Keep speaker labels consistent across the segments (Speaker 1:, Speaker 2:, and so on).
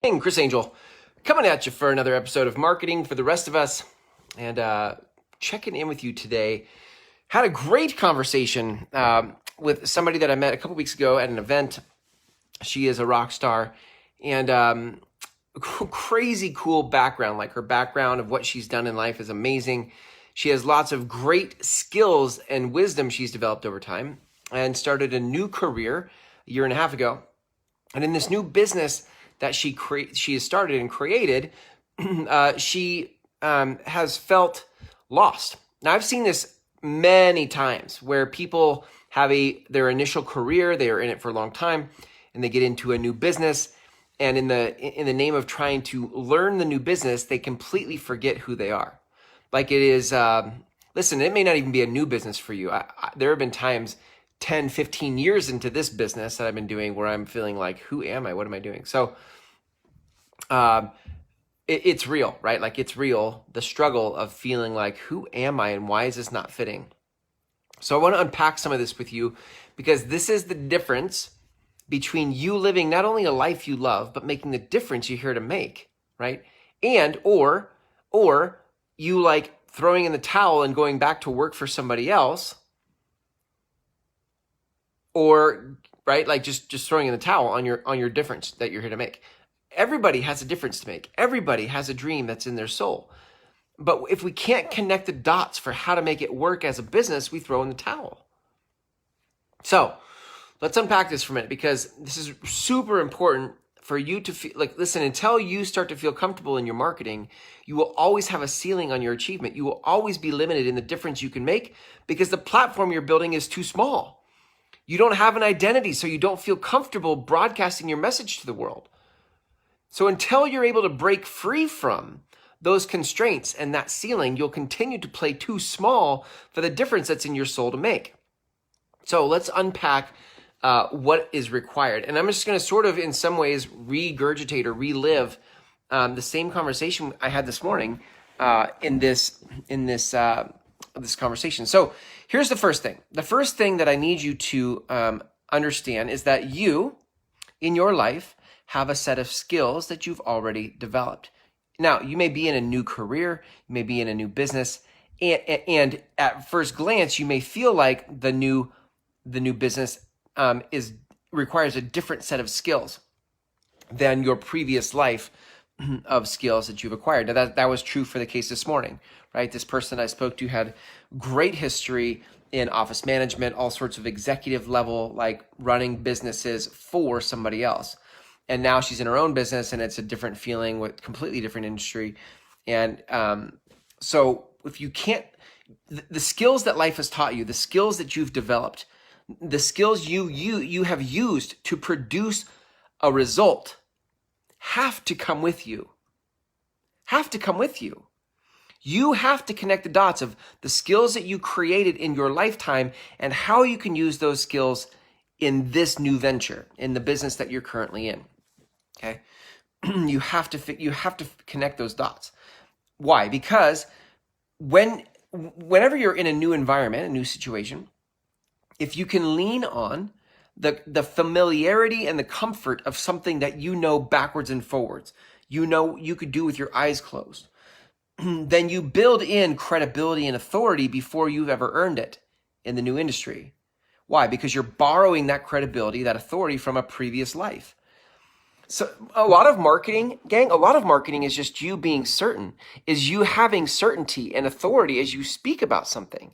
Speaker 1: Hey, Chris Angel, coming at you for another episode of Marketing for the Rest of Us, and checking in with you today. Had a great conversation with somebody that I met a couple weeks ago at an event. She is a rock star, and crazy cool background. Like, her background of what she's done in life is amazing. She has lots of great skills and wisdom she's developed over time, and started a new career a year and a half ago. And in this new business that she has started and created, she has felt lost. Now, I've seen this many times where people have their initial career, they are in it for a long time, and they get into a new business, and in the name of trying to learn the new business, they completely forget who they are. Like, it is, listen, it may not even be a new business for you. There have been times 10, 15 years into this business that I've been doing where I'm feeling like, who am I? What am I doing? So it's real, right? Like, it's real, the struggle of feeling like, who am I and why is this not fitting? So I want to unpack some of this with you, because this is the difference between you living not only a life you love, but making the difference you're here to make, right? And or you like throwing in the towel and going back to work for somebody else, or right, like just throwing in the towel on your difference that you're here to make. Everybody has a difference to make. Everybody has a dream that's in their soul. But if we can't connect the dots for how to make it work as a business, we throw in the towel. So let's unpack this for a minute, because this is super important for you to feel like, listen, until you start to feel comfortable in your marketing, you will always have a ceiling on your achievement. You will always be limited in the difference you can make, because the platform you're building is too small. You don't have an identity, so you don't feel comfortable broadcasting your message to the world. So until you're able to break free from those constraints and that ceiling, you'll continue to play too small for the difference that's in your soul to make. So let's unpack what is required. And I'm just going to sort of, in some ways, regurgitate or relive the same conversation I had this morning in this conversation. So here's the first thing. The first thing that I need you to understand is that you, in your life, have a set of skills that you've already developed. Now, you may be in a new career, you may be in a new business, and at first glance, you may feel like the new business requires a different set of skills than your previous life of skills that you've acquired. Now, that was true for the case this morning, right? This person I spoke to had great history in office management, all sorts of executive level, like running businesses for somebody else. And now she's in her own business, and it's a different feeling with completely different industry. And so if you can't, the skills that life has taught you, the skills that you've developed, the skills you have used to produce a result have to come with you. Have to come with you. You have to connect the dots of the skills that you created in your lifetime and how you can use those skills in this new venture, in the business that you're currently in. Okay, you have to connect those dots. Why? Because whenever you're in a new environment, a new situation, if you can lean on the familiarity and the comfort of something that you know backwards and forwards, you know you could do with your eyes closed, then you build in credibility and authority before you've ever earned it in the new industry. Why? Because you're borrowing that credibility, that authority from a previous life. So a lot of marketing, gang, is just you being certain, is you having certainty and authority as you speak about something.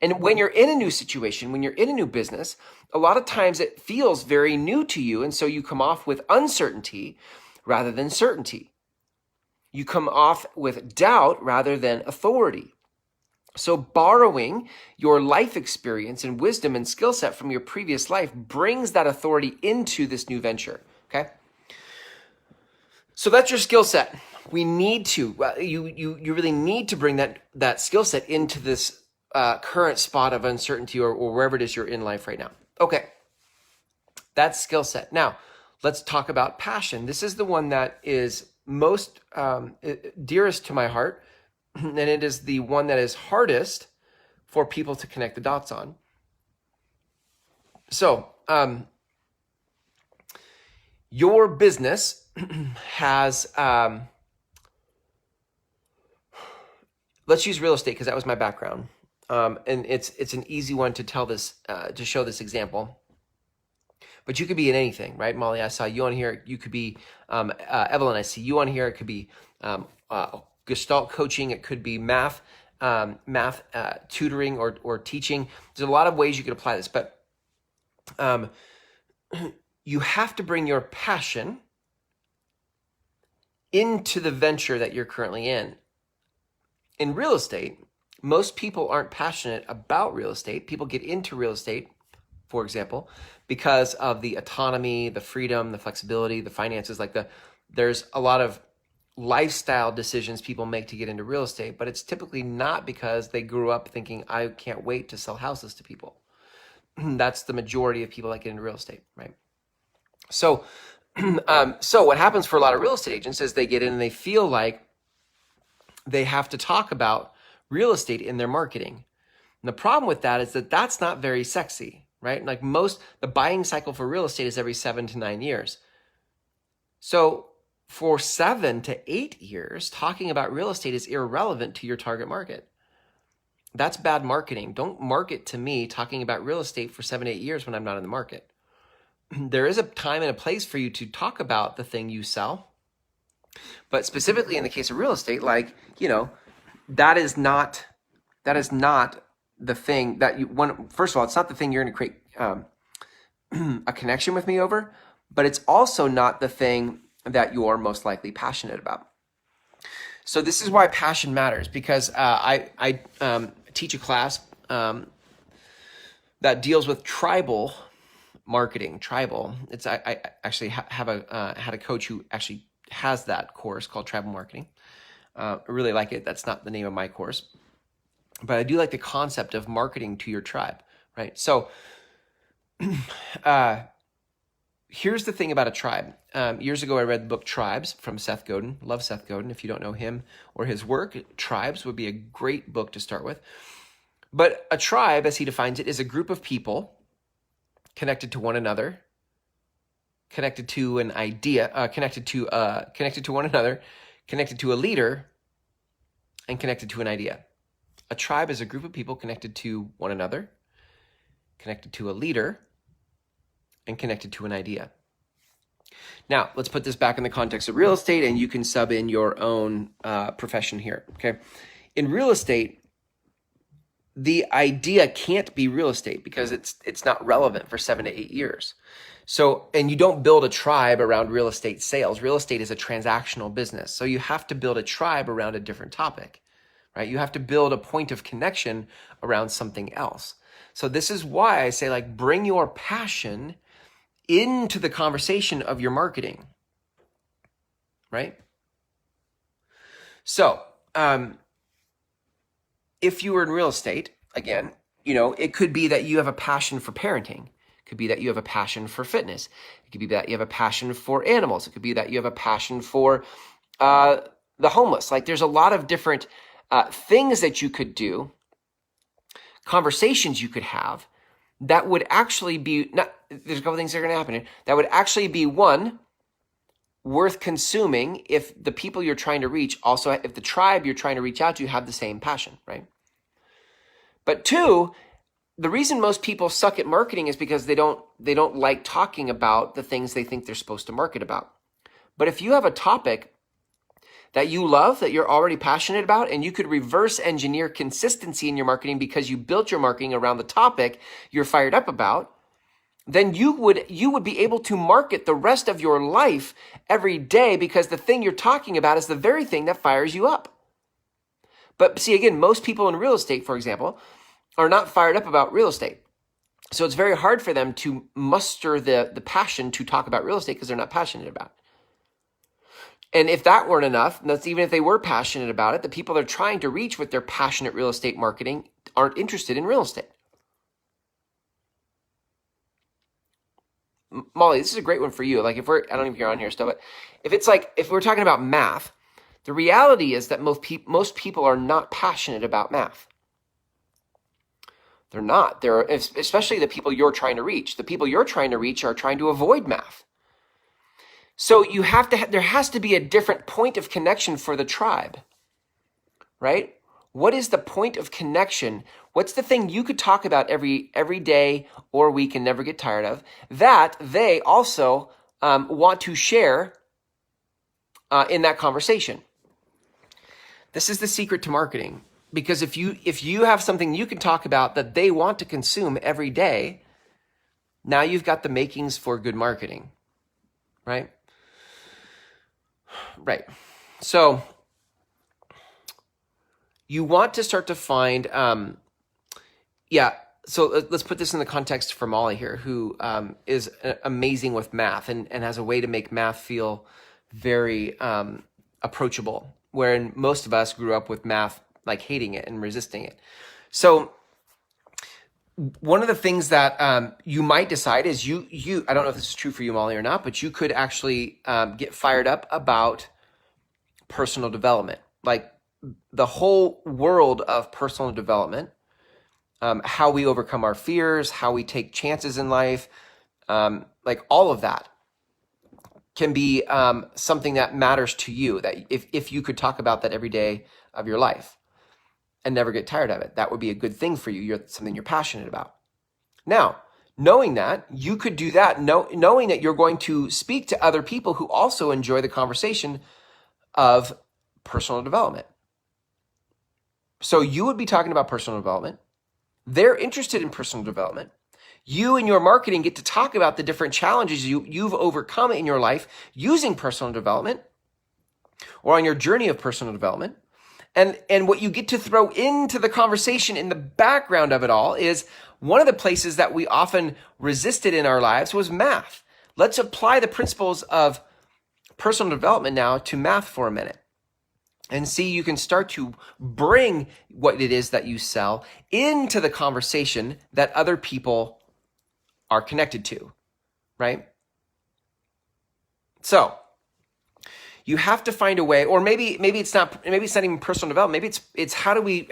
Speaker 1: And when you're in a new situation, when you're in a new business, a lot of times it feels very new to you. And so you come off with uncertainty rather than certainty. You come off with doubt rather than authority. So borrowing your life experience and wisdom and skill set from your previous life brings that authority into this new venture, okay? So that's your skill set. We need to, you really need to bring that skill set into this current spot of uncertainty or wherever it is you're in life right now. Okay, that's skill set. Now, let's talk about passion. This is the one that is most dearest to my heart, and it is the one that is hardest for people to connect the dots on. So, your business has, let's use real estate because that was my background. And it's an easy one to tell this, to show this example. But you could be in anything, right? Molly, I saw you on here. You could be, Evelyn, I see you on here. It could be Gestalt coaching. It could be math tutoring or teaching. There's a lot of ways you could apply this, but you have to bring your passion into the venture that you're currently in. In real estate, most people aren't passionate about real estate. People get into real estate, for example, because of the autonomy, the freedom, the flexibility, the finances. There's a lot of lifestyle decisions people make to get into real estate, but it's typically not because they grew up thinking, I can't wait to sell houses to people. That's the majority of people that get into real estate, right? So what happens for a lot of real estate agents is they get in and they feel like they have to talk about real estate in their marketing. And the problem with that is that that's not very sexy, right? Like the buying cycle for real estate is every 7 to 9 years. So for 7 to 8 years, talking about real estate is irrelevant to your target market. That's bad marketing. Don't market to me talking about real estate for 7 to 8 years when I'm not in the market. There is a time and a place for you to talk about the thing you sell. But specifically in the case of real estate, that is not the thing that you want. First of all, it's not the thing you're going to create a connection with me over, but it's also not the thing that you are most likely passionate about. So this is why passion matters, because I teach a class that deals with tribal marketing. Tribal. I actually had a coach who actually has that course called Tribal Marketing. I really like it. That's not the name of my course, but I do like the concept of marketing to your tribe, right? So here's the thing about a tribe. Years ago, I read the book Tribes from Seth Godin. Love Seth Godin. If you don't know him or his work, Tribes would be a great book to start with. But a tribe, as he defines it, is a group of people connected to one another, connected to an idea, connected to one another, connected to a leader, and connected to an idea. A tribe is a group of people connected to one another, connected to a leader, and connected to an idea. Now, let's put this back in the context of real estate, and you can sub in your own profession here, okay? In real estate, the idea can't be real estate because it's not relevant for 7 to 8 years. So, and you don't build a tribe around real estate sales. Real estate is a transactional business. So you have to build a tribe around a different topic, right? You have to build a point of connection around something else. So this is why I say, bring your passion into the conversation of your marketing, right? So, if you were in real estate, again, it could be that you have a passion for parenting. It could be that you have a passion for fitness. It could be that you have a passion for animals. It could be that you have a passion for the homeless. There's a lot of different things that you could do, conversations you could have that would actually be, there's a couple things that are going to happen here, that would actually be, one, worth consuming if the people you're trying to reach also, if the tribe you're trying to reach out to have the same passion, right? But two, the reason most people suck at marketing is because they don't like talking about the things they think they're supposed to market about. But if you have a topic that you love, that you're already passionate about, and you could reverse engineer consistency in your marketing because you built your marketing around the topic you're fired up about, then you would be able to market the rest of your life every day because the thing you're talking about is the very thing that fires you up. But see, again, most people in real estate, for example, are not fired up about real estate. So it's very hard for them to muster the passion to talk about real estate because they're not passionate about it. And if that weren't enough, that's even if they were passionate about it, the people they're trying to reach with their passionate real estate marketing aren't interested in real estate. Molly, this is a great one for you. I don't know if you're on here still, but if we're talking about math, the reality is that most people are not passionate about math. They're not. Especially the people you're trying to reach. The people you're trying to reach are trying to avoid math. So you have to, there has to be a different point of connection for the tribe, right? What is the point of connection? What's the thing you could talk about every day or week and never get tired of that they also want to share in that conversation? This is the secret to marketing, because if you have something you can talk about that they want to consume every day, now you've got the makings for good marketing, right? Right. So you want to start to find, so let's put this in the context for Molly here, who is amazing with math and has a way to make math feel very approachable, wherein most of us grew up with math like hating it and resisting it. So one of the things that you might decide is I don't know if this is true for you, Molly, or not, but you could actually get fired up about personal development, like the whole world of personal development, how we overcome our fears, how we take chances in life, like all of that can be something that matters to you, that if you could talk about that every day of your life and never get tired of it, that would be a good thing for you. You're something you're passionate about. Now, knowing that, you could do that, knowing that you're going to speak to other people who also enjoy the conversation of personal development. So you would be talking about personal development. They're interested in personal development. You and your marketing get to talk about the different challenges you've overcome in your life using personal development or on your journey of personal development. And what you get to throw into the conversation in the background of it all is one of the places that we often resisted in our lives was math. Let's apply the principles of personal development now to math for a minute and see you can start to bring what it is that you sell into the conversation that other people are connected to, right? So you have to find a way, or maybe it's not even personal development. Maybe it's how do we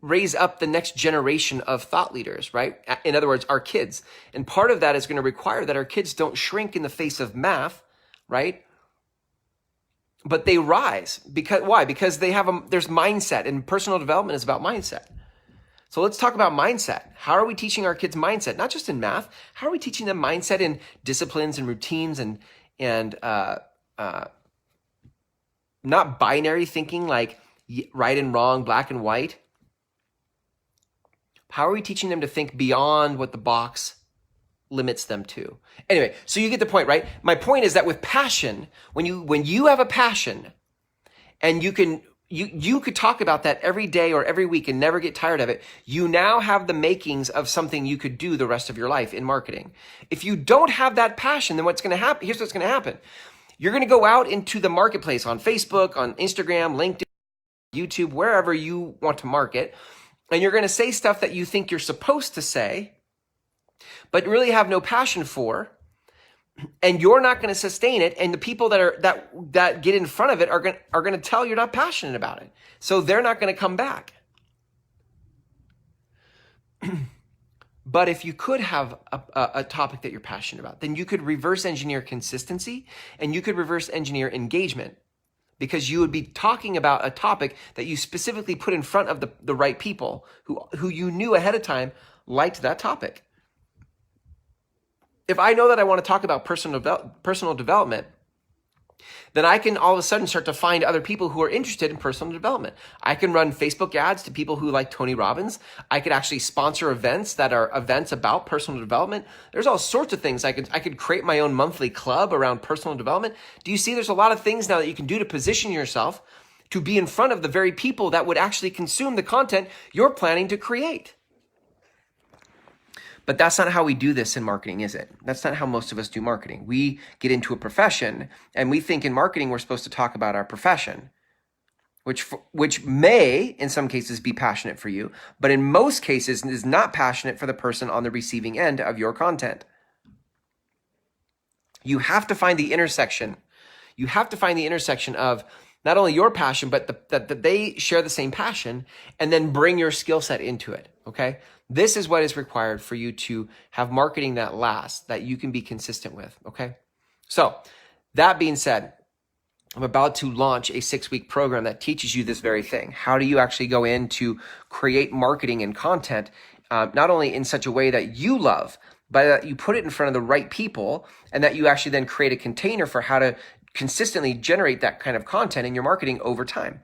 Speaker 1: raise up the next generation of thought leaders, right? In other words, our kids. And part of that is going to require that our kids don't shrink in the face of math, right? But they rise. Why? Because there's mindset, and personal development is about mindset. So let's talk about mindset. How are we teaching our kids mindset? Not just in math. How are we teaching them mindset in disciplines and routines and not binary thinking like right and wrong, black and white? How are we teaching them to think beyond what the box limits them to? Anyway, so you get the point, right? My point is that with passion, when you have a passion and you could talk about that every day or every week and never get tired of it, you now have the makings of something you could do the rest of your life in marketing. If you don't have that passion, then what's going to happen? Here's what's going to happen. You're going to go out into the marketplace on Facebook, on Instagram, LinkedIn, YouTube, wherever you want to market, and you're going to say stuff that you think you're supposed to say, but really have no passion for, and you're not going to sustain it. And the people that get in front of it are going to tell you're not passionate about it. So they're not going to come back. But if you could have a topic that you're passionate about, then you could reverse engineer consistency and you could reverse engineer engagement, because you would be talking about a topic that you specifically put in front of the right people who you knew ahead of time liked that topic. If I know that I want to talk about personal development, then I can all of a sudden start to find other people who are interested in personal development. I can run Facebook ads to people who like Tony Robbins. I could actually sponsor events that are events about personal development. There's all sorts of things. I could create my own monthly club around personal development. Do you see there's a lot of things now that you can do to position yourself to be in front of the very people that would actually consume the content you're planning to create? But that's not how we do this in marketing, is it? That's not how most of us do marketing. We get into a profession and we think in marketing we're supposed to talk about our profession, which may, in some cases, be passionate for you, but in most cases is not passionate for the person on the receiving end of your content. You have to find the intersection. You have to find the intersection of not only your passion, but that they share the same passion, and then bring your skill set into it, Okay. This is what is required for you to have marketing that lasts, that you can be consistent with. Okay. So that being said, I'm about to launch a 6-week program that teaches you this very thing. How do you actually go in to create marketing and content, not only in such a way that you love, but that you put it in front of the right people, and that you actually then create a container for how to consistently generate that kind of content in your marketing over time.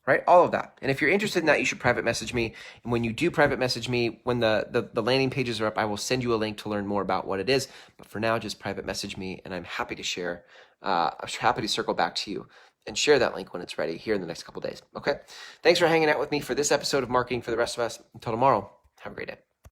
Speaker 1: Right? All of that. And if you're interested in that, you should private message me. And when you do private message me, when the landing pages are up, I will send you a link to learn more about what it is. But for now, just private message me, and I'm happy to share. I'm happy to circle back to you and share that link when it's ready here in the next couple of days. Okay? Thanks for hanging out with me for this episode of Marketing for the Rest of Us. Until tomorrow, have a great day.